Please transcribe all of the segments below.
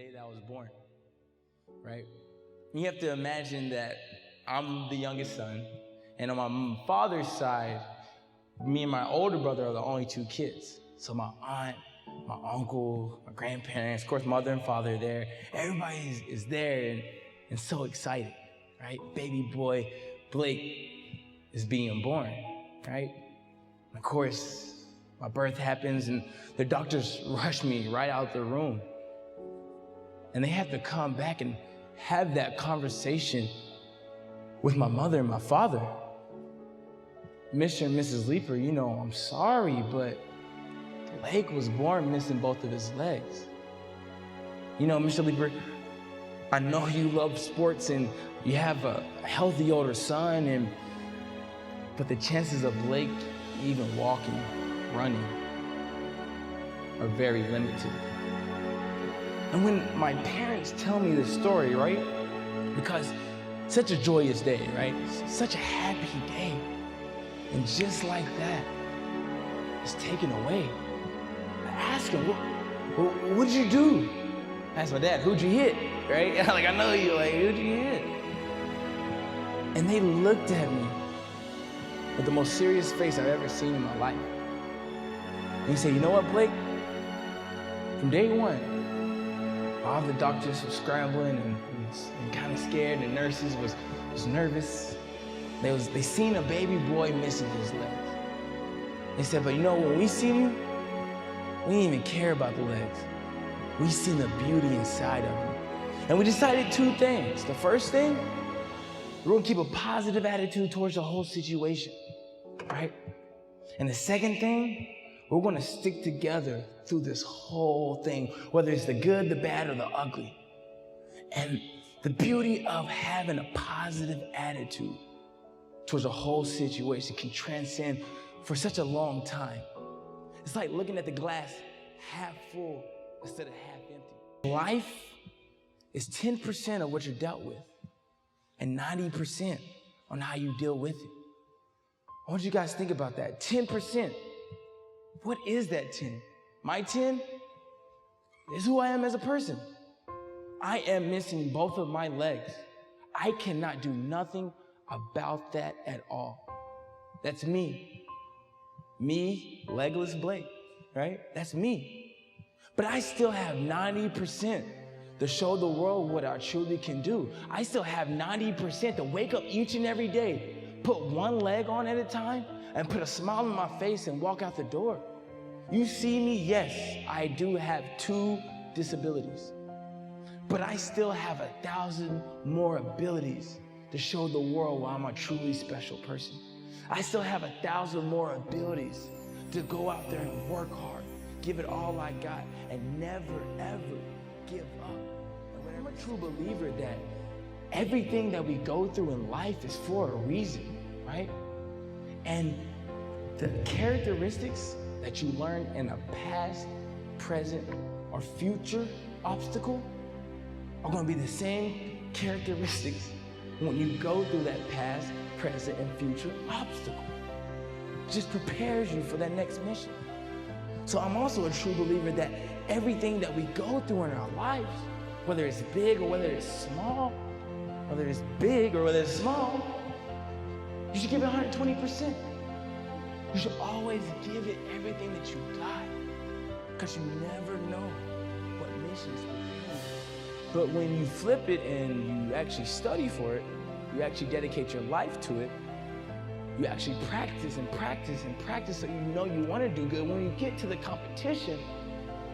day that I was born, right? You have to imagine that I'm the youngest son, and on my father's side, me and my older brother are the only two kids. So my aunt, my uncle, my grandparents, of course, mother and father are there. Everybody is there and so excited, right? Baby boy Blake is being born, right? And of course, my birth happens and the doctors rush me right out the room. And they have to come back and have that conversation with my mother and my father. Mr. and Mrs. Leeper, you know, I'm sorry, but Blake was born missing both of his legs. You know, Mr. Leeper, I know you love sports and you have a healthy older son, but the chances of Blake even walking, running, are very limited. And when my parents tell me this story, right, because such a joyous day, right, such a happy day, and just like that, it's taken away. I ask him, what'd you do? I asked my dad, who'd you hit, right? Like, I know you, like, who'd you hit? And they looked at me with the most serious face I've ever seen in my life. And he said, you know what, Blake? From day one, all the doctors were scrambling and kind of scared, and the nurses was nervous. They seen a baby boy missing his legs. They said, but you know, when we seen him, we didn't even care about the legs. We seen the beauty inside of him. And we decided two things. The first thing, we're gonna keep a positive attitude towards the whole situation, right? And the second thing, we're gonna stick together through this whole thing, whether it's the good, the bad, or the ugly. And the beauty of having a positive attitude towards a whole situation can transcend for such a long time. It's like looking at the glass half full instead of half empty. Life is 10% of what you're dealt with and 90% on how you deal with it. I want you guys to think about that. 10%. What is that 10? My 10 is who I am as a person. I am missing both of my legs. I cannot do nothing about that at all. That's me. Me, legless Blake, right? That's me. But I still have 90% to show the world what I truly can do. I still have 90% to wake up each and every day, put one leg on at a time, and put a smile on my face and walk out the door. You see me, yes, I do have 2 disabilities, but I still have 1,000 more abilities to show the world why I'm a truly special person. I still have 1,000 more abilities to go out there and work hard, give it all I got, and never, ever give up. I'm a true believer that everything that we go through in life is for a reason, right? And the characteristics that you learn in a past, present, or future obstacle are going to be the same characteristics when you go through that past, present, and future obstacle. It just prepares you for that next mission. So I'm also a true believer that everything that we go through in our lives, whether it's big or whether it's small, whether it's big or whether it's small, you should give it 120%. You should always give it everything that you got, because you never know what mission is preparing you. But when you flip it and you actually study for it, you actually dedicate your life to it, you actually practice and practice and practice so you know you want to do good. When you get to the competition,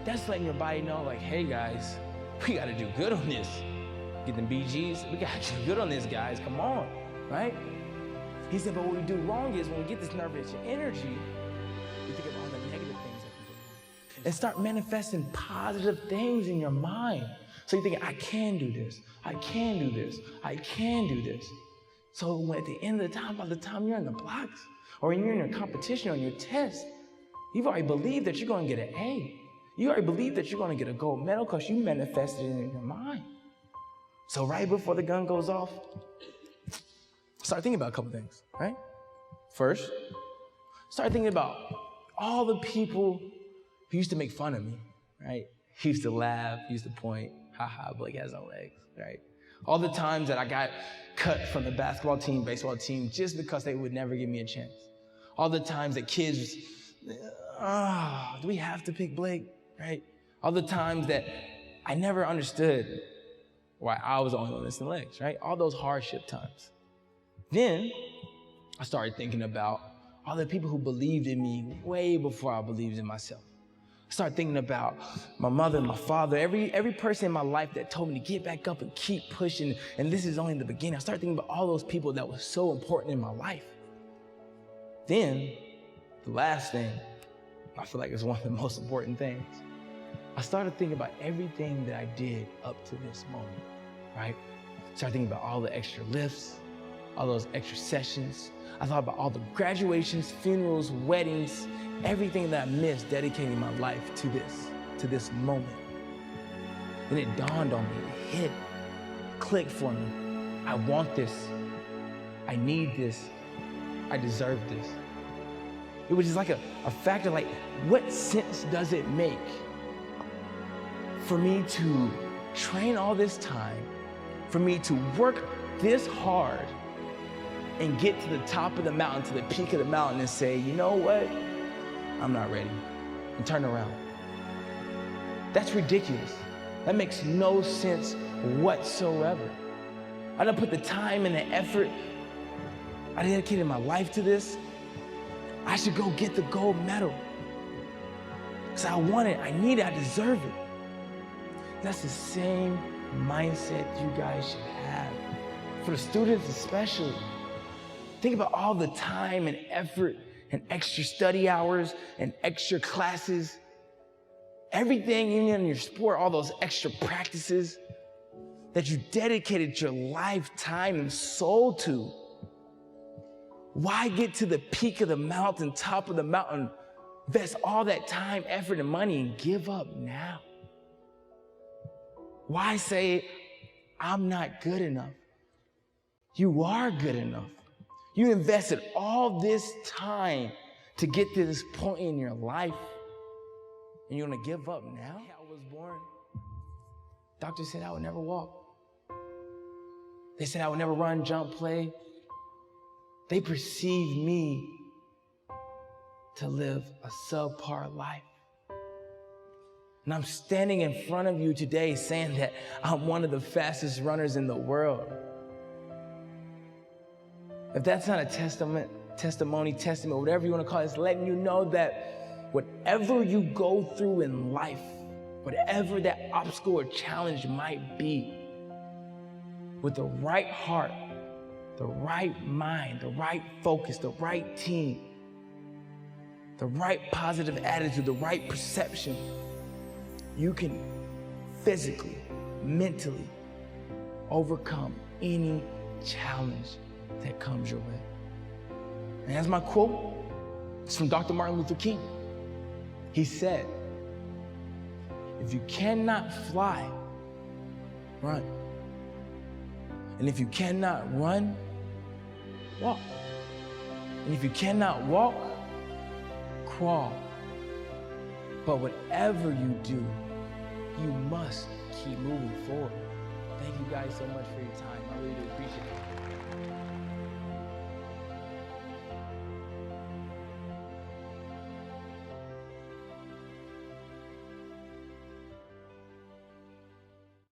that's letting your body know, like, hey guys, we got to do good on this. Get them BGs, we got to do good on this, guys, come on, right? He said, but what we do wrong is when we get this nervous energy, we think of all the negative things that can go on. And start manifesting positive things in your mind. So you think, I can do this, I can do this, I can do this. So when at the end of the time, by the time you're in the blocks, or you're in your competition or your test, you've already believed that you're going to get an A. You already believe that you're going to get a gold medal because you manifested it in your mind. So right before the gun goes off, start thinking about a couple things, right? First, start thinking about all the people who used to make fun of me, right? Who used to laugh, used to point. haha, Blake has no legs, right? All the times that I got cut from the basketball team, baseball team, just because they would never give me a chance. All the times that kids, do we have to pick Blake, right? All the times that I never understood why I was the only one missing legs, right? All those hardship times. Then I started thinking about all the people who believed in me way before I believed in myself. I started thinking about my mother, my father, every person in my life that told me to get back up and keep pushing, and this is only the beginning. I started thinking about all those people that were so important in my life. Then, the last thing, I feel like it's one of the most important things. I started thinking about everything that I did up to this moment, right? I started thinking about all the extra lifts, all those extra sessions. I thought about all the graduations, funerals, weddings, everything that I missed dedicating my life to this moment. Then it dawned on me, it hit, clicked for me. I want this. I need this. I deserve this. It was just like a factor, like, what sense does it make for me to train all this time, for me to work this hard and get to the top of the mountain, to the peak of the mountain and say, you know what? I'm not ready, and turn around. That's ridiculous. That makes no sense whatsoever. I done put the time and the effort. I dedicated my life to this. I should go get the gold medal. Because I want it, I need it, I deserve it. That's the same mindset you guys should have. For the students especially. Think about all the time and effort and extra study hours and extra classes. Everything, even in your sport, all those extra practices that you dedicated your life, time, and soul to. Why get to the peak of the mountain, top of the mountain, invest all that time, effort, and money and give up now? Why say, I'm not good enough? You are good enough. You invested all this time to get to this point in your life, and you're gonna give up now? I was born, doctors said I would never walk. They said I would never run, jump, play. They perceived me to live a subpar life. And I'm standing in front of you today saying that I'm one of the fastest runners in the world. If that's not a testimony, whatever you want to call it, it's letting you know that whatever you go through in life, whatever that obstacle or challenge might be, with the right heart, the right mind, the right focus, the right team, the right positive attitude, the right perception, you can physically, mentally overcome any challenge that comes your way. And that's my quote. It's from Dr. Martin Luther King. He said, if you cannot fly, run. And if you cannot run, walk. And if you cannot walk, crawl. But whatever you do, you must keep moving forward. Thank you guys so much for your time. I really do appreciate it.